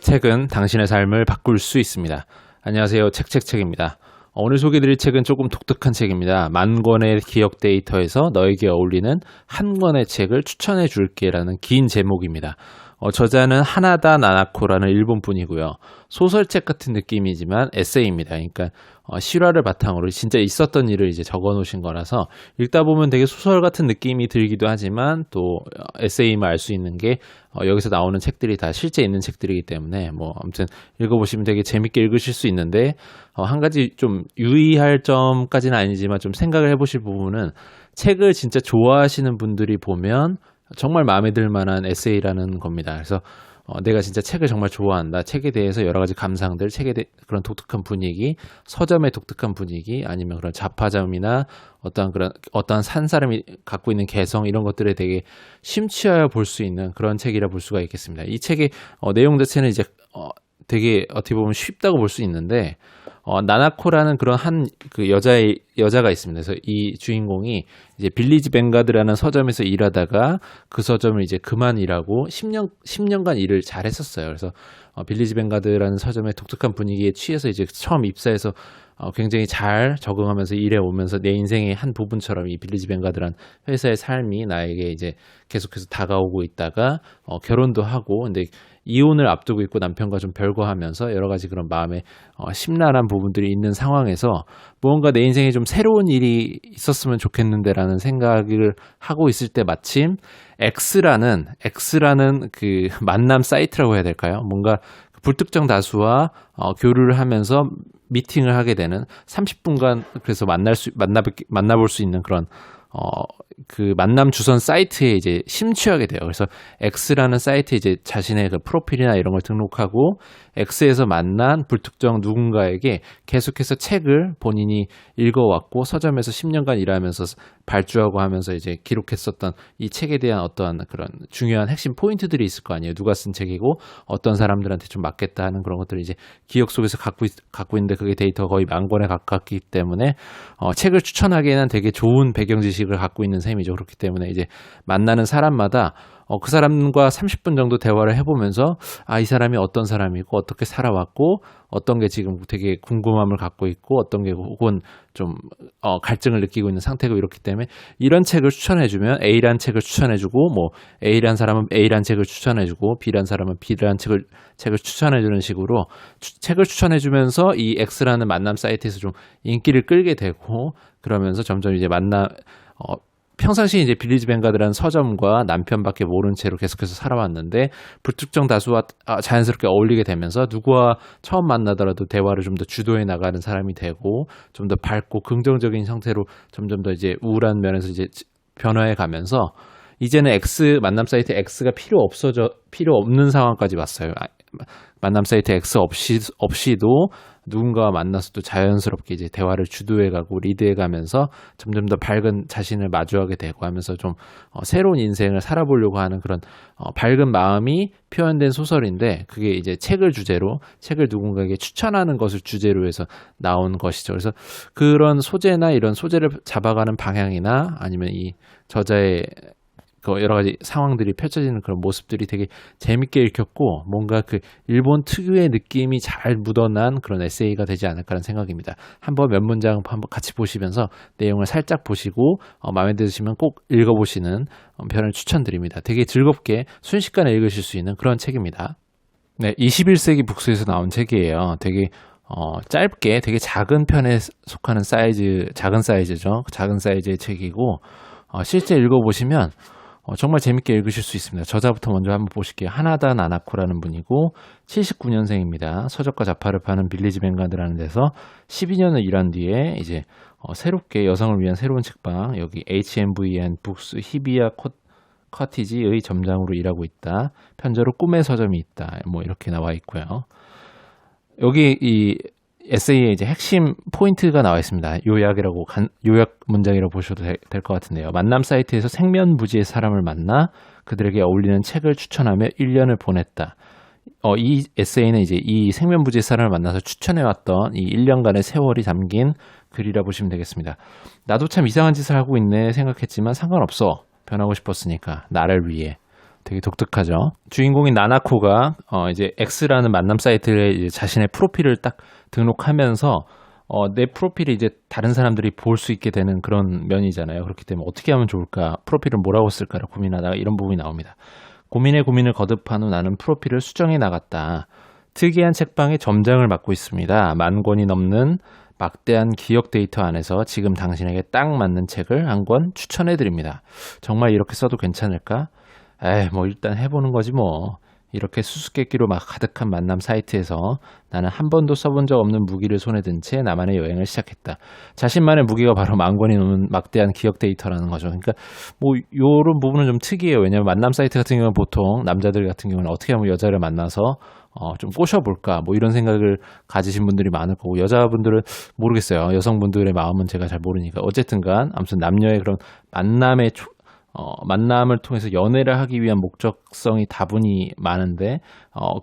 책은 당신의 삶을 바꿀 수 있습니다. 안녕하세요. 책입니다. 오늘 소개해드릴 책은 조금 독특한 책입니다. 10,000권의 기억 데이터에서 너에게 어울리는 한 권의 책을 추천해 줄게라는 긴 제목입니다. 저자는 하나다 나나코라는 일본 분이고요. 소설책 같은 느낌이지만 에세이입니다. 그러니까 실화를 바탕으로 진짜 있었던 일을 이제 적어 놓으신 거라서 읽다 보면 되게 소설 같은 느낌이 들기도 하지만 또 에세이임을 알 수 있는 게 여기서 나오는 책들이 다 실제 있는 책들이기 때문에 뭐 아무튼 읽어보시면 되게 재밌게 읽으실 수 있는데 한 가지 좀 유의할 점까지는 아니지만 좀 생각을 해보실 부분은 책을 진짜 좋아하시는 분들이 보면 정말 마음에 들 만한 에세이라는 겁니다. 그래서 내가 진짜 책을 정말 좋아한다. 책에 대해서 여러 가지 감상들, 그런 독특한 분위기, 서점의 독특한 분위기, 아니면 그런 잡화점이나 어떠한 산 사람이 갖고 있는 개성 이런 것들에 되게 심취하여 볼 수 있는 그런 책이라 볼 수가 있겠습니다. 이 책의 내용 자체는 이제 되게 어떻게 보면 쉽다고 볼 수 있는데 나나코라는 그런 그 여자가 있습니다. 그래서 이 주인공이 이제 빌리지 뱅가드라는 서점에서 일하다가 그 서점을 이제 그만 일하고 10년간 일을 잘 했었어요. 그래서 빌리지 뱅가드라는 서점의 독특한 분위기에 취해서 이제 처음 입사해서 굉장히 잘 적응하면서 일해 오면서 내 인생의 한 부분처럼 이 빌리지 뱅가드란 회사의 삶이 나에게 이제 계속해서 다가오고 있다가 결혼도 하고 근데 이혼을 앞두고 있고 남편과 좀 별거하면서 여러 가지 그런 마음에 심란한 부분들이 있는 상황에서 무언가 내 인생에 좀 새로운 일이 있었으면 좋겠는데라는 생각을 하고 있을 때 마침 X라는 그 만남 사이트라고 해야 될까요? 뭔가 불특정 다수와 교류를 하면서 미팅을 하게 되는 30분간 그래서 만나볼 수 있는 그런 그 만남 주선 사이트에 이제 심취하게 돼요. 그래서 X라는 사이트에 이제 자신의 그 프로필이나 이런 걸 등록하고 X에서 만난 불특정 누군가에게 계속해서 책을 본인이 읽어왔고 서점에서 10년간 일하면서 발주하고 하면서 이제 기록했었던 이 책에 대한 어떠한 그런 중요한 핵심 포인트들이 있을 거 아니에요. 누가 쓴 책이고 어떤 사람들한테 좀 맞겠다 하는 그런 것들을 이제 기억 속에서 갖고 있는데 그게 데이터가 거의 10,000권에 가깝기 때문에 책을 추천하기에는 되게 좋은 배경 지식을 갖고 있는 셈이죠. 그렇기 때문에 이제 만나는 사람마다 그 사람과 30분 정도 대화를 해보면서 이 사람이 어떤 사람이고 어떻게 살아왔고 어떤 게 지금 되게 궁금함을 갖고 있고 어떤 게 혹은 좀 갈증을 느끼고 있는 상태고 이렇기 때문에 이런 책을 추천해주면 A란 책을 추천해주고 뭐 A란 사람은 A란 책을 추천해주고 B란 사람은 B란 책을 추천해주는 식으로 책을 추천해주면서 이 X라는 만남 사이트에서 좀 인기를 끌게 되고 그러면서 점점 이제 평상시에 이제 빌리지 뱅가드라는 서점과 남편밖에 모른 채로 계속해서 살아왔는데 불특정 다수와 자연스럽게 어울리게 되면서 누구와 처음 만나더라도 대화를 좀 더 주도해 나가는 사람이 되고 좀 더 밝고 긍정적인 형태로 점점 더 이제 우울한 면에서 이제 변화해 가면서 이제는 만남 사이트 X가 필요 없는 상황까지 왔어요. 만남 사이트 X 없이도 누군가와 만나서도 자연스럽게 이제 대화를 주도해가고 리드해가면서 점점 더 밝은 자신을 마주하게 되고 하면서 좀 새로운 인생을 살아보려고 하는 그런 밝은 마음이 표현된 소설인데 그게 이제 책을 누군가에게 추천하는 것을 주제로 해서 나온 것이죠. 그래서 그런 소재나 이런 소재를 잡아가는 방향이나 아니면 이 저자의 여러 가지 상황들이 펼쳐지는 그런 모습들이 되게 재밌게 읽혔고 뭔가 그 일본 특유의 느낌이 잘 묻어난 그런 에세이가 되지 않을까라는 생각입니다. 한번 몇 문장 한번 같이 보시면서 내용을 살짝 보시고 마음에 드시면 꼭 읽어보시는 편을 추천드립니다. 되게 즐겁게 순식간에 읽으실 수 있는 그런 책입니다. 네, 21세기 북스에서 나온 책이에요. 되게 짧게 되게 작은 편에 속하는 작은 사이즈죠. 작은 사이즈의 책이고 실제 읽어보시면 정말 재밌게 읽으실 수 있습니다. 저자부터 먼저 한번 보실게요. 하나다 나나코라는 분이고 79년생입니다. 서적과 잡화를 파는 빌리지 뱅가드라는 데서 12년을 일한 뒤에 이제 새롭게 여성을 위한 새로운 책방 여기 HMVN 북스 히비야 커티지의 점장으로 일하고 있다. 편저로 꿈의 서점이 있다. 뭐 이렇게 나와 있고요. 여기 이 에세이에 이제 핵심 포인트가 나와 있습니다. 요약 문장이라고 보셔도 될 것 같은데요. 만남 사이트에서 생면부지의 사람을 만나 그들에게 어울리는 책을 추천하며 1년을 보냈다. 이 에세이는 이제 이 생면부지의 사람을 만나서 추천해왔던 이 1년간의 세월이 담긴 글이라 보시면 되겠습니다. 나도 참 이상한 짓을 하고 있네 생각했지만 상관없어. 변하고 싶었으니까 나를 위해. 되게 독특하죠. 주인공인 나나코가 이제 X라는 만남 사이트에 이제 자신의 프로필을 딱 등록하면서 내 프로필이 이제 다른 사람들이 볼 수 있게 되는 그런 면이잖아요. 그렇기 때문에 어떻게 하면 좋을까? 프로필은 뭐라고 쓸까를 고민하다가 이런 부분이 나옵니다. 고민에 고민을 거듭한 후 나는 프로필을 수정해 나갔다. 특이한 책방에 점장을 맡고 있습니다. 10,000권이 넘는 막대한 기억 데이터 안에서 지금 당신에게 딱 맞는 책을 한 권 추천해 드립니다. 정말 이렇게 써도 괜찮을까? 뭐 일단 해보는 거지 뭐. 이렇게 수수께끼로 막 가득한 만남 사이트에서 나는 한 번도 써본 적 없는 무기를 손에 든 채 나만의 여행을 시작했다. 자신만의 무기가 바로 10,000권이 넘는 막대한 기억 데이터라는 거죠. 그러니까 뭐 요런 부분은 좀 특이해요. 왜냐하면 만남 사이트 같은 경우는 보통 남자들 같은 경우는 어떻게 하면 여자를 만나서 좀 꼬셔볼까 뭐 이런 생각을 가지신 분들이 많을 거고, 여자분들은 모르겠어요. 여성분들의 마음은 제가 잘 모르니까. 어쨌든간 아무튼 남녀의 그런 만남을 통해서 연애를 하기 위한 목적성이 다분히 많은데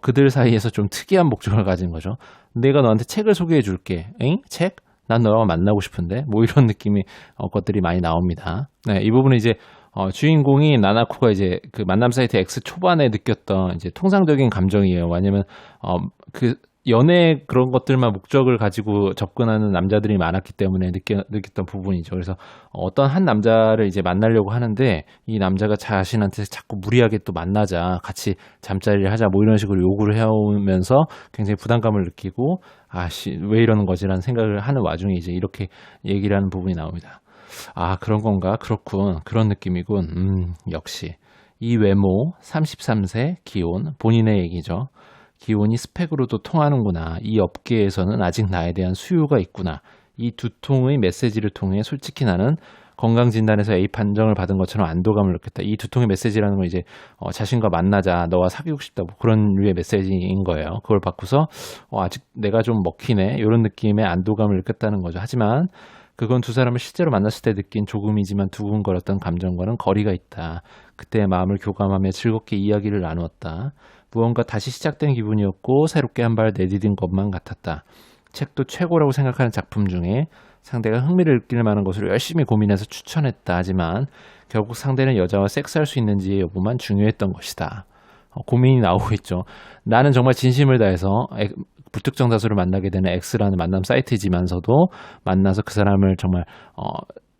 그들 사이에서 좀 특이한 목적을 가진 거죠. 내가 너한테 책을 소개해 줄게. 엥? 책? 난 너랑 만나고 싶은데? 뭐 이런 느낌의 것들이 많이 나옵니다. 네, 이 부분은 이제 주인공이 나나코가 이제 그 만남 사이트 X 초반에 느꼈던 이제 통상적인 감정이에요. 왜냐면 그 연애 그런 것들만 목적을 가지고 접근하는 남자들이 많았기 때문에 느꼈던 부분이죠. 그래서 어떤 한 남자를 이제 만나려고 하는데 이 남자가 자신한테 자꾸 무리하게 또 만나자, 같이 잠자리를 하자 뭐 이런 식으로 요구를 해오면서 굉장히 부담감을 느끼고 왜 이러는 거지라는 생각을 하는 와중에 이제 이렇게 얘기를 하는 부분이 나옵니다. 그런 건가? 그렇군. 그런 느낌이군. 역시. 이 외모, 33세, 기혼, 본인의 얘기죠. 기혼이 스펙으로도 통하는구나. 이 업계에서는 아직 나에 대한 수요가 있구나. 이 두 통의 메시지를 통해 솔직히 나는 건강진단에서 A 판정을 받은 것처럼 안도감을 느꼈다. 이 두 통의 메시지라는 건 이제 자신과 만나자, 너와 사귀고 싶다, 뭐 그런 류의 메시지인 거예요. 그걸 받고서 아직 내가 좀 먹히네, 이런 느낌의 안도감을 느꼈다는 거죠. 하지만 그건 두 사람을 실제로 만났을 때 느낀 조금이지만 두근거렸던 감정과는 거리가 있다. 그때의 마음을 교감하며 즐겁게 이야기를 나누었다. 무언가 다시 시작된 기분이었고 새롭게 한 발 내디딘 것만 같았다. 책도 최고라고 생각하는 작품 중에 상대가 흥미를 느낄 만한 것으로 열심히 고민해서 추천했다. 하지만 결국 상대는 여자와 섹스할 수 있는지의 여부만 중요했던 것이다. 고민이 나오고 있죠. 나는 정말 진심을 다해서 불특정 다수를 만나게 되는 X라는 만남 사이트이지만서도 만나서 그 사람을 정말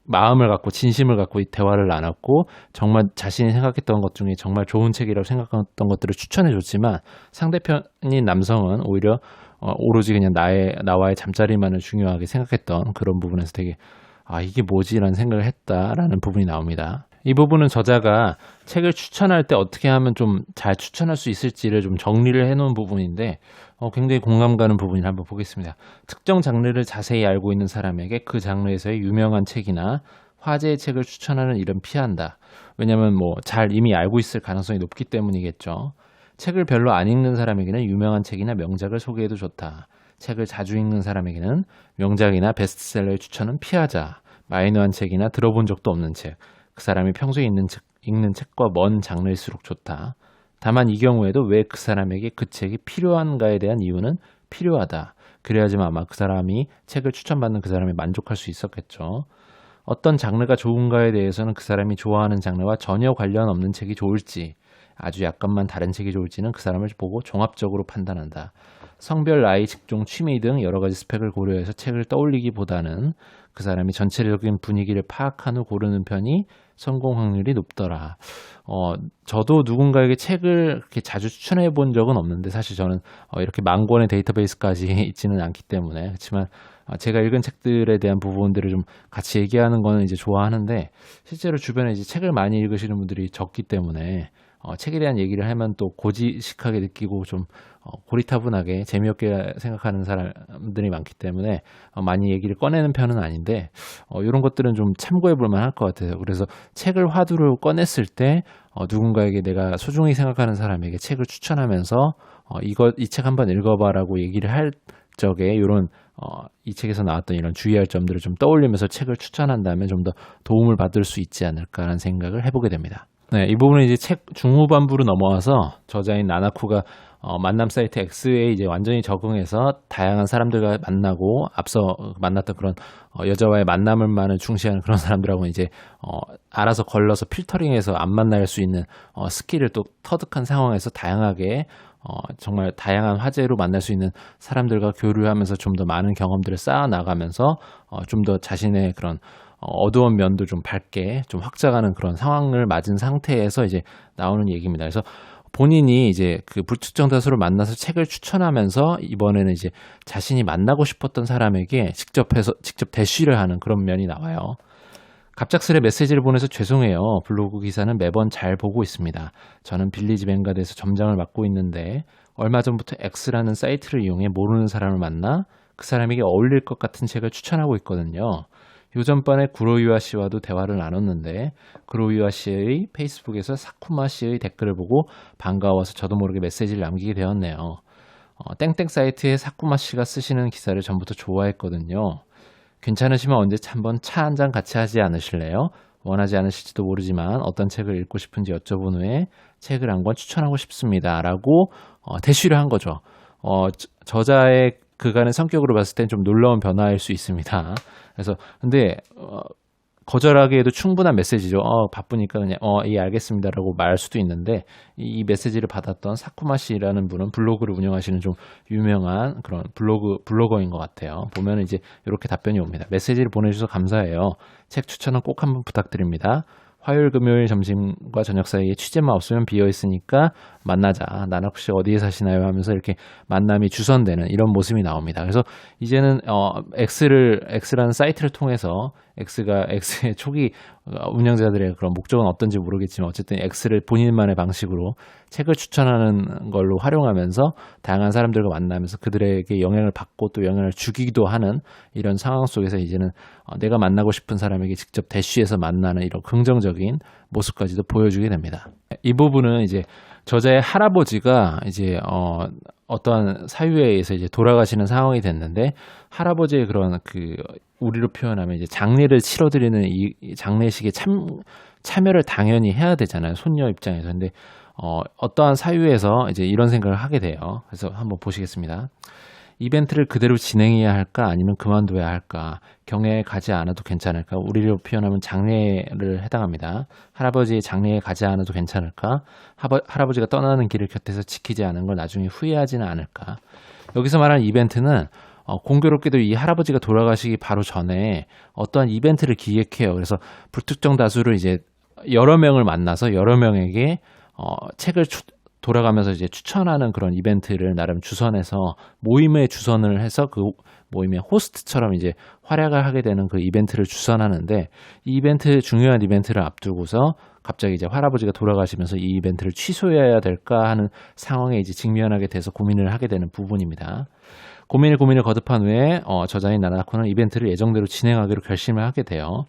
마음을 갖고 진심을 갖고 이 대화를 나눴고 정말 자신이 생각했던 것 중에 정말 좋은 책이라고 생각했던 것들을 추천해 줬지만 상대편인 남성은 오히려 오로지 그냥 나와의 잠자리만을 중요하게 생각했던 그런 부분에서 되게 이게 뭐지라는 생각을 했다라는 부분이 나옵니다. 이 부분은 저자가 책을 추천할 때 어떻게 하면 좀 잘 추천할 수 있을지를 좀 정리를 해놓은 부분인데 굉장히 공감 가는 부분을 한번 보겠습니다. 특정 장르를 자세히 알고 있는 사람에게 그 장르에서의 유명한 책이나 화제의 책을 추천하는 일은 피한다. 왜냐하면 이미 알고 있을 가능성이 높기 때문이겠죠. 책을 별로 안 읽는 사람에게는 유명한 책이나 명작을 소개해도 좋다. 책을 자주 읽는 사람에게는 명작이나 베스트셀러의 추천은 피하자. 마이너한 책이나 들어본 적도 없는 책, 그 사람이 평소에 읽는 책과 먼 장르일수록 좋다. 다만 이 경우에도 왜 그 사람에게 그 책이 필요한가에 대한 이유는 필요하다. 그래야지만 아마 그 사람이 책을 추천받는 그 사람이 만족할 수 있었겠죠. 어떤 장르가 좋은가에 대해서는 그 사람이 좋아하는 장르와 전혀 관련 없는 책이 좋을지, 아주 약간만 다른 책이 좋을지는 그 사람을 보고 종합적으로 판단한다. 성별, 나이, 직종, 취미 등 여러 가지 스펙을 고려해서 책을 떠올리기보다는 그 사람이 전체적인 분위기를 파악한 후 고르는 편이 성공 확률이 높더라. 저도 누군가에게 책을 그렇게 자주 추천해 본 적은 없는데 사실 저는 이렇게 10,000권의 데이터베이스까지 있지는 않기 때문에, 그렇지만 제가 읽은 책들에 대한 부분들을 좀 같이 얘기하는 거는 이제 좋아하는데, 실제로 주변에 이제 책을 많이 읽으시는 분들이 적기 때문에 책에 대한 얘기를 하면 또 고지식하게 느끼고 좀 고리타분하게 재미없게 생각하는 사람들이 많기 때문에 많이 얘기를 꺼내는 편은 아닌데 이런 것들은 좀 참고해 볼 만할 것 같아요. 그래서 책을 화두로 꺼냈을 때 누군가에게 내가 소중히 생각하는 사람에게 책을 추천하면서 이 책 한번 읽어봐라고 얘기를 할 적에 이런 이 책에서 나왔던 이런 주의할 점들을 좀 떠올리면서 책을 추천한다면 좀 더 도움을 받을 수 있지 않을까라는 생각을 해보게 됩니다. 네, 이 부분은 이제 책 중후반부로 넘어와서 저자인 나나코가 만남 사이트 X에 이제 완전히 적응해서 다양한 사람들과 만나고 앞서 만났던 그런 여자와의 만남을만을 중시하는 그런 사람들하고 이제 알아서 걸러서 필터링해서 안 만날 수 있는 스킬을 또 터득한 상황에서 다양하게 정말 다양한 화제로 만날 수 있는 사람들과 교류하면서 좀 더 많은 경험들을 쌓아 나가면서 좀 더 자신의 그런 어두운 면도 좀 밝게 좀 확장하는 그런 상황을 맞은 상태에서 이제 나오는 얘기입니다. 그래서 본인이 이제 그 불특정 다수를 만나서 책을 추천하면서 이번에는 이제 자신이 만나고 싶었던 사람에게 직접 대쉬를 하는 그런 면이 나와요. 갑작스레 메시지를 보내서 죄송해요. 블로그 기사는 매번 잘 보고 있습니다. 저는 빌리지 뱅가드에서 점장을 맡고 있는데 얼마 전부터 X라는 사이트를 이용해 모르는 사람을 만나 그 사람에게 어울릴 것 같은 책을 추천하고 있거든요. 요전반에 구로유아 씨와도 대화를 나눴는데 구로유아 씨의 페이스북에서 사쿠마 씨의 댓글을 보고 반가워서 저도 모르게 메시지를 남기게 되었네요. 땡땡 사이트에 사쿠마 씨가 쓰시는 기사를 전부터 좋아했거든요. 괜찮으시면 언제 한번 차 한 잔 같이 하지 않으실래요? 원하지 않으실지도 모르지만 어떤 책을 읽고 싶은지 여쭤본 후에 책을 한 권 추천하고 싶습니다. 라고 대쉬를 한 거죠. 저자의 그간의 성격으로 봤을 땐 좀 놀라운 변화일 수 있습니다. 그래서 근데 거절하기에도 충분한 메시지죠. 바쁘니까 그냥 예 알겠습니다라고 말할 수도 있는데 이 메시지를 받았던 사쿠마 씨라는 분은 블로그를 운영하시는 좀 유명한 그런 블로거인 것 같아요. 보면 이제 이렇게 답변이 옵니다. 메시지를 보내주셔서 감사해요. 책 추천은 꼭 한번 부탁드립니다. 화요일 금요일 점심과 저녁 사이에 취재만 없으면 비어있으니까 만나자. 나는 혹시 어디에 사시나요? 하면서 이렇게 만남이 주선되는 이런 모습이 나옵니다. 그래서 이제는 X라는 사이트를 통해서 X의 초기 운영자들의 그런 목적은 어떤지 모르겠지만 어쨌든 X를 본인만의 방식으로 책을 추천하는 걸로 활용하면서 다양한 사람들과 만나면서 그들에게 영향을 받고 또 영향을 주기도 하는 이런 상황 속에서 이제는 내가 만나고 싶은 사람에게 직접 대쉬해서 만나는 이런 긍정적인 모습까지도 보여주게 됩니다. 이 부분은 이제 저자의 할아버지가 이제 어떠한 사유에 의해서 이제 돌아가시는 상황이 됐는데 할아버지의 그런 그 우리로 표현하면 이제 장례를 치러드리는 이 장례식에 참여를 당연히 해야 되잖아요. 손녀 입장에서. 근데 어떠한 사유에서 이제 이런 생각을 하게 돼요. 그래서 한번 보시겠습니다. 이벤트를 그대로 진행해야 할까 아니면 그만둬야 할까? 경회에 가지 않아도 괜찮을까? 우리로 표현하면 장례를 해당합니다. 할아버지의 장례에 가지 않아도 괜찮을까? 할아버지가 떠나는 길을 곁에서 지키지 않은 걸 나중에 후회하지는 않을까? 여기서 말하는 이벤트는 공교롭게도 이 할아버지가 돌아가시기 바로 전에 어떠한 이벤트를 기획해요. 그래서 불특정 다수를 이제 여러 명을 만나서 여러 명에게 책을 돌아가면서 이제 추천하는 그런 이벤트를 나름 주선해서 모임에 주선을 해서 그 모임의 호스트처럼 이제 활약을 하게 되는 그 이벤트를 주선하는데 이 중요한 이벤트를 앞두고서 갑자기 이제 할아버지가 돌아가시면서 이 이벤트를 취소해야 될까 하는 상황에 이제 직면하게 돼서 고민을 하게 되는 부분입니다. 고민을 거듭한 후에 저자인 나나코는 이벤트를 예정대로 진행하기로 결심을 하게 돼요.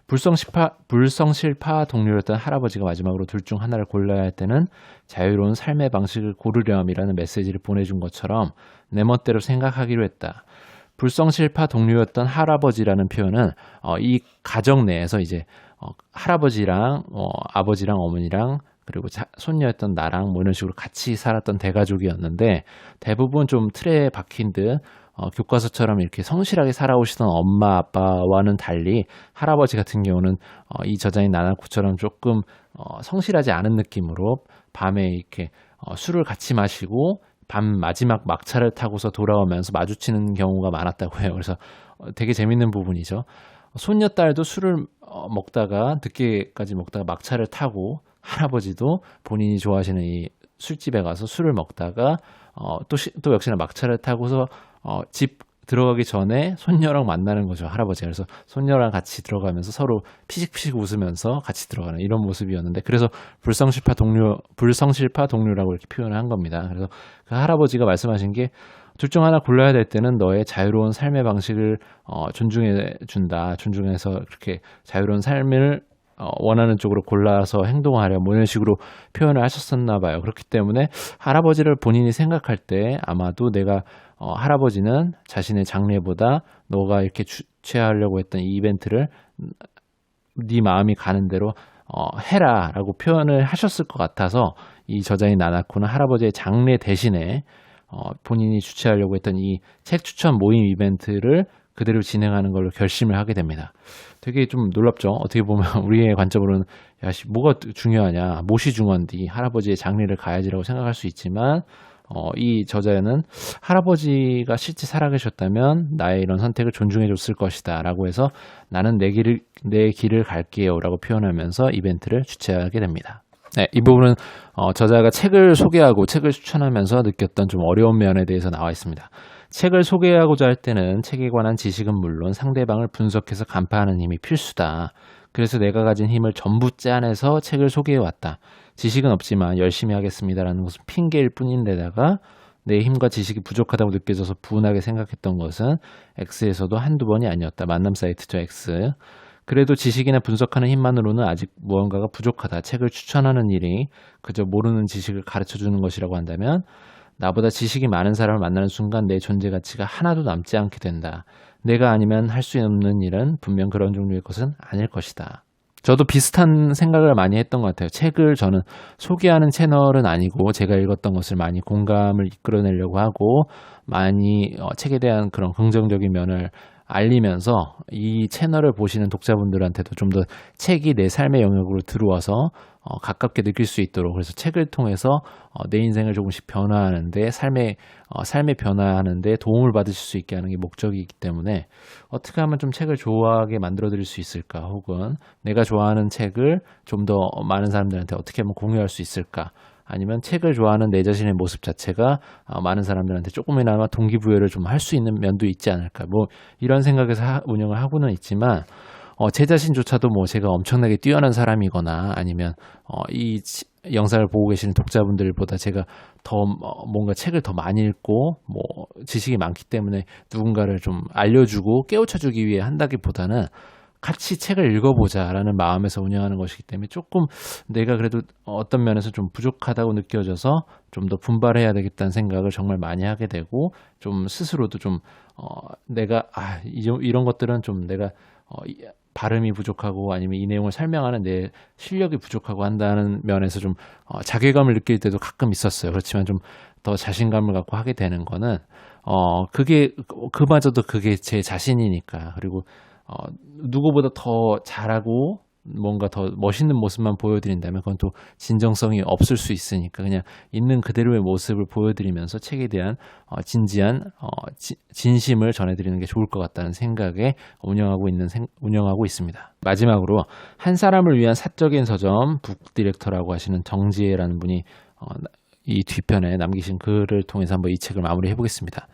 불성실파 동료였던 할아버지가 마지막으로 둘 중 하나를 골라야 할 때는 자유로운 삶의 방식을 고르렴이라는 메시지를 보내준 것처럼 내 멋대로 생각하기로 했다. 불성실파 동료였던 할아버지라는 표현은 이 가정 내에서 이제 할아버지랑 아버지랑 어머니랑 그리고 손녀였던 나랑 뭐 이런 식으로 같이 살았던 대가족이었는데 대부분 좀 틀에 박힌 듯 교과서처럼 이렇게 성실하게 살아오시던 엄마 아빠와는 달리 할아버지 같은 경우는 이 저자인 나나코처럼 조금 성실하지 않은 느낌으로 밤에 이렇게 술을 같이 마시고 밤 마지막 막차를 타고서 돌아오면서 마주치는 경우가 많았다고 해요. 그래서 되게 재밌는 부분이죠. 손녀딸도 술을 먹다가 늦게까지 먹다가 막차를 타고 할아버지도 본인이 좋아하시는 이 술집에 가서 술을 먹다가 또 역시나 막차를 타고서 집 들어가기 전에 손녀랑 만나는 거죠, 할아버지가. 그래서 손녀랑 같이 들어가면서 서로 피식피식 웃으면서 같이 들어가는 이런 모습이었는데 그래서 불성실파 동료라고 이렇게 표현을 한 겁니다. 그래서 그 할아버지가 말씀하신 게 둘 중 하나 골라야 될 때는 너의 자유로운 삶의 방식을 존중해 준다. 존중해서 그렇게 자유로운 삶을 원하는 쪽으로 골라서 행동하려 뭐 이런 식으로 표현을 하셨었나 봐요. 그렇기 때문에 할아버지를 본인이 생각할 때 아마도 내가 할아버지는 자신의 장래보다 너가 이렇게 취하려고 했던 이 이벤트를 네 마음이 가는 대로 해라라고 표현을 하셨을 것 같아서 이 저자인 나나코는 할아버지의 장례 대신에 본인이 주최하려고 했던 이 책 추천 모임 이벤트를 그대로 진행하는 걸로 결심을 하게 됩니다. 되게 좀 놀랍죠. 어떻게 보면 우리의 관점으로는 야, 뭐가 중요하냐, 못이 중요한디 할아버지의 장례를 가야지라고 생각할 수 있지만 이 저자는 할아버지가 실제 살아계셨다면 나의 이런 선택을 존중해 줬을 것이다 라고 해서 나는 내 길을 갈게요 라고 표현하면서 이벤트를 주최하게 됩니다. 네, 이 부분은 저자가 책을 소개하고 책을 추천하면서 느꼈던 좀 어려운 면에 대해서 나와 있습니다. 책을 소개하고자 할 때는 책에 관한 지식은 물론 상대방을 분석해서 간파하는 힘이 필수다. 그래서 내가 가진 힘을 전부 짜내서 책을 소개해왔다. 지식은 없지만 열심히 하겠습니다라는 것은 핑계일 뿐인데다가 내 힘과 지식이 부족하다고 느껴져서 분하게 생각했던 것은 X에서도 한두 번이 아니었다. 만남 사이트죠, X. 그래도 지식이나 분석하는 힘만으로는 아직 무언가가 부족하다. 책을 추천하는 일이 그저 모르는 지식을 가르쳐주는 것이라고 한다면 나보다 지식이 많은 사람을 만나는 순간 내 존재 가치가 하나도 남지 않게 된다. 내가 아니면 할 수 없는 일은 분명 그런 종류의 것은 아닐 것이다. 저도 비슷한 생각을 많이 했던 것 같아요. 책을 저는 소개하는 채널은 아니고 제가 읽었던 것을 많이 공감을 이끌어내려고 하고 많이 책에 대한 그런 긍정적인 면을 알리면서 이 채널을 보시는 독자분들한테도 좀 더 책이 내 삶의 영역으로 들어와서 가깝게 느낄 수 있도록 그래서 책을 통해서 내 인생을 조금씩 변화하는데 삶의 변화하는데 도움을 받으실 수 있게 하는 게 목적이기 때문에 어떻게 하면 좀 책을 좋아하게 만들어 드릴 수 있을까 혹은 내가 좋아하는 책을 좀 더 많은 사람들한테 어떻게 하면 공유할 수 있을까 아니면 책을 좋아하는 내 자신의 모습 자체가 많은 사람들한테 조금이나마 동기부여를 좀 할 수 있는 면도 있지 않을까 뭐 이런 생각에서 운영을 하고는 있지만 제 자신조차도 뭐 제가 엄청나게 뛰어난 사람이거나 아니면 이 영상을 보고 계시는 독자분들보다 제가 더 뭔가 책을 더 많이 읽고 뭐 지식이 많기 때문에 누군가를 좀 알려주고 깨우쳐주기 위해 한다기보다는 같이 책을 읽어보자라는 마음에서 운영하는 것이기 때문에 조금 내가 그래도 어떤 면에서 좀 부족하다고 느껴져서 좀 더 분발해야 되겠다는 생각을 정말 많이 하게 되고 좀 스스로도 좀 내가 이런 것들은 좀 내가 발음이 부족하고 아니면 이 내용을 설명하는 내 실력이 부족하고 한다는 면에서 좀 자괴감을 느낄 때도 가끔 있었어요. 그렇지만 좀 더 자신감을 갖고 하게 되는 거는 그마저도 그게 제 자신이니까 그리고 누구보다 더 잘하고 뭔가 더 멋있는 모습만 보여드린다면 그건 또 진정성이 없을 수 있으니까 그냥 있는 그대로의 모습을 보여드리면서 책에 대한 진지한 진심을 전해드리는 게 좋을 것 같다는 생각에 운영하고 있습니다. 마지막으로 한 사람을 위한 사적인 서점 북디렉터라고 하시는 정지혜라는 분이 이 뒤편에 남기신 글을 통해서 한번 이 책을 마무리해 보겠습니다.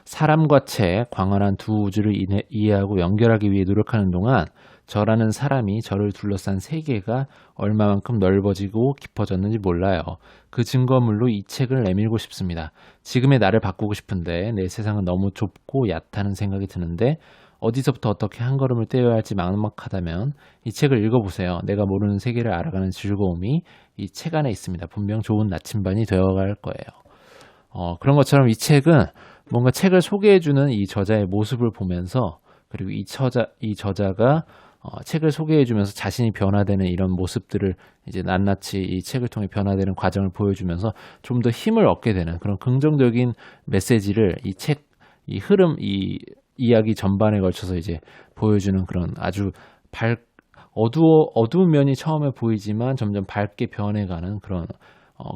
사람과 책, 광활한 두 우주를 이해하고 연결하기 위해 노력하는 동안 저라는 사람이 저를 둘러싼 세계가 얼마만큼 넓어지고 깊어졌는지 몰라요. 그 증거물로 이 책을 내밀고 싶습니다. 지금의 나를 바꾸고 싶은데 내 세상은 너무 좁고 얕다는 생각이 드는데 어디서부터 어떻게 한 걸음을 떼어야 할지 막막하다면 이 책을 읽어보세요. 내가 모르는 세계를 알아가는 즐거움이 이 책 안에 있습니다. 분명 좋은 나침반이 되어갈 거예요. 그런 것처럼 이 책은 뭔가 책을 소개해주는 이 저자의 모습을 보면서 그리고 이 저자가 책을 소개해주면서 자신이 변화되는 이런 모습들을 이제 낱낱이 이 책을 통해 변화되는 과정을 보여주면서 좀 더 힘을 얻게 되는 그런 긍정적인 메시지를 이 책, 이 흐름, 이 이야기 전반에 걸쳐서 이제 보여주는 그런 아주 어두운 면이 처음에 보이지만 점점 밝게 변해가는 그런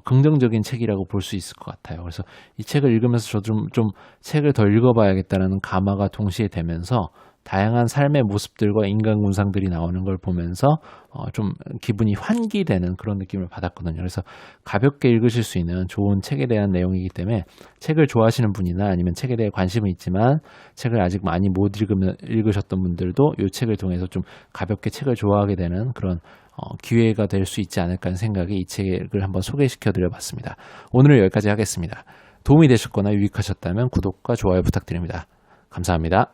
긍정적인 책이라고 볼 수 있을 것 같아요. 그래서 이 책을 읽으면서 저도 좀 책을 더 읽어봐야겠다는 감화가 동시에 되면서 다양한 삶의 모습들과 인간 군상들이 나오는 걸 보면서 좀 기분이 환기되는 그런 느낌을 받았거든요. 그래서 가볍게 읽으실 수 있는 좋은 책에 대한 내용이기 때문에 책을 좋아하시는 분이나 아니면 책에 대해 관심은 있지만 책을 아직 많이 못 읽으셨던 분들도 이 책을 통해서 좀 가볍게 책을 좋아하게 되는 그런 기회가 될 수 있지 않을까 하는 생각에 이 책을 한번 소개시켜 드려봤습니다. 오늘은 여기까지 하겠습니다. 도움이 되셨거나 유익하셨다면 구독과 좋아요 부탁드립니다. 감사합니다.